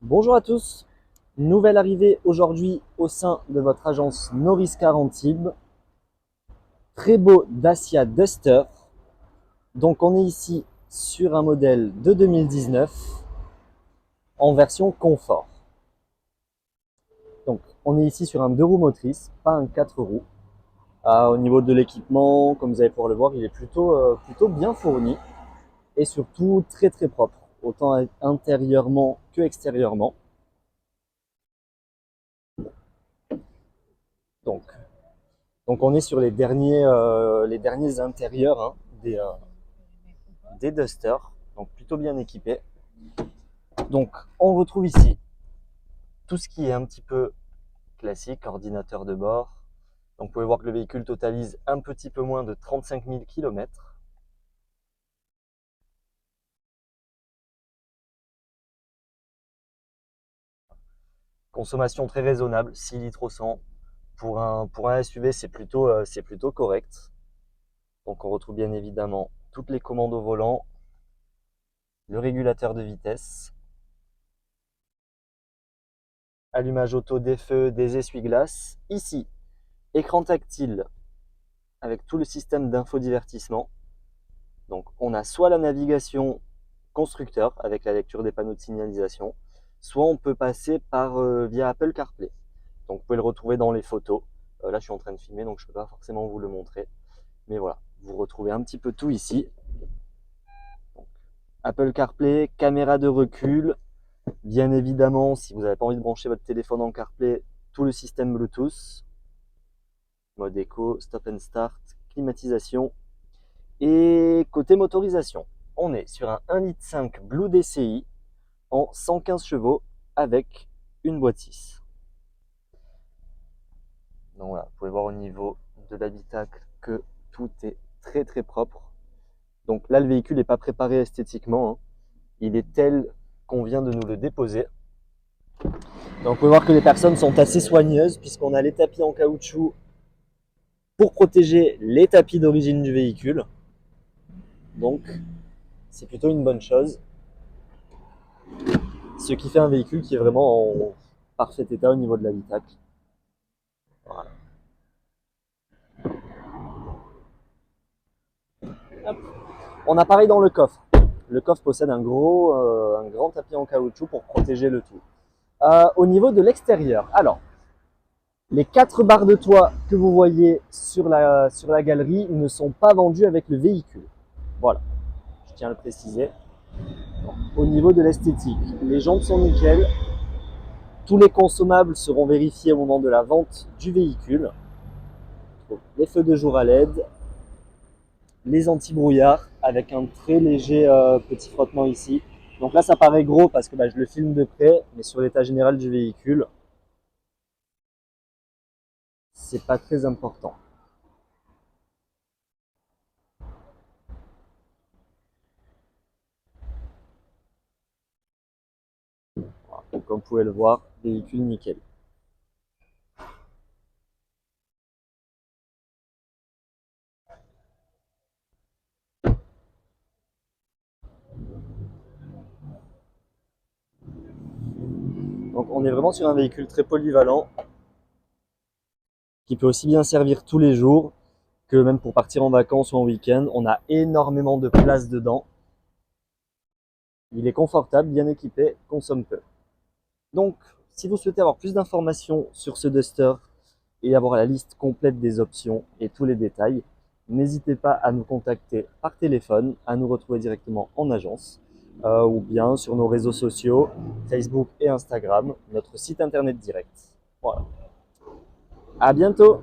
Bonjour à tous, nouvelle arrivée aujourd'hui au sein de votre agence Noriscar Antibes. Très beau Dacia Duster. Donc on est ici sur un modèle de 2019 en version confort. Donc on est ici sur un 2 roues motrices, pas un 4 roues. Au niveau de l'équipement, comme vous allez pouvoir le voir, il est plutôt bien fourni et surtout très propre, autant intérieurement que extérieurement. Donc Donc on est sur les derniers intérieurs des Duster, donc plutôt bien équipés. Donc on retrouve ici tout ce qui est un petit peu classique, ordinateur de bord. Donc vous pouvez voir que le véhicule totalise un petit peu moins de 35 000 km. Consommation très raisonnable, 6 litres au 100. Pour un SUV, c'est plutôt correct. Donc on retrouve bien évidemment toutes les commandes au volant, le régulateur de vitesse, allumage auto des feux, des essuie-glaces. Ici, écran tactile avec tout le système d'infodivertissement. Donc on a soit la navigation constructeur avec la lecture des panneaux de signalisation, soit on peut passer via Apple CarPlay. Donc vous pouvez le retrouver dans les photos. Là je suis en train de filmer donc je ne peux pas forcément vous le montrer. Mais voilà, vous retrouvez un petit peu tout ici. Donc, Apple CarPlay, caméra de recul, bien évidemment si vous n'avez pas envie de brancher votre téléphone en CarPlay, tout le système Bluetooth, mode éco, stop and start, climatisation. Et côté motorisation, on est sur un 1,5 litre Blue DCI en 115 chevaux avec une boîte 6. Donc voilà, vous pouvez voir au niveau de l'habitacle que tout est très propre. Donc là, le véhicule n'est pas préparé esthétiquement, hein. Il est tel qu'on vient de nous le déposer. Donc vous pouvez voir que les personnes sont assez soigneuses puisqu'on a les tapis en caoutchouc pour protéger les tapis d'origine du véhicule. Donc c'est plutôt une bonne chose. Ce qui fait un véhicule qui est vraiment en parfait état au niveau de l'habitacle. Voilà. On a pareil dans le coffre. Le coffre possède un grand tapis en caoutchouc pour protéger le tout. Au niveau de l'extérieur, alors, les 4 barres de toit que vous voyez sur la galerie ne sont pas vendues avec le véhicule. Voilà, je tiens à le préciser. Au niveau de l'esthétique, les jantes sont nickel. Tous les consommables seront vérifiés au moment de la vente du véhicule. Donc, les feux de jour à LED, les anti-brouillards avec un très léger petit frottement ici. Donc là ça paraît gros parce que je le filme de près, mais sur l'état général du véhicule, c'est pas très important. Voilà. Donc comme vous pouvez le voir, véhicule nickel. Donc on est vraiment sur un véhicule très polyvalent qui peut aussi bien servir tous les jours que même pour partir en vacances ou en week-end. On a énormément de place dedans. Il est confortable, bien équipé, consomme peu. Donc si vous souhaitez avoir plus d'informations sur ce Duster et avoir la liste complète des options et tous les détails, n'hésitez pas à nous contacter par téléphone, à nous retrouver directement en agence ou bien sur nos réseaux sociaux, Facebook et Instagram, notre site internet direct. Voilà. À bientôt!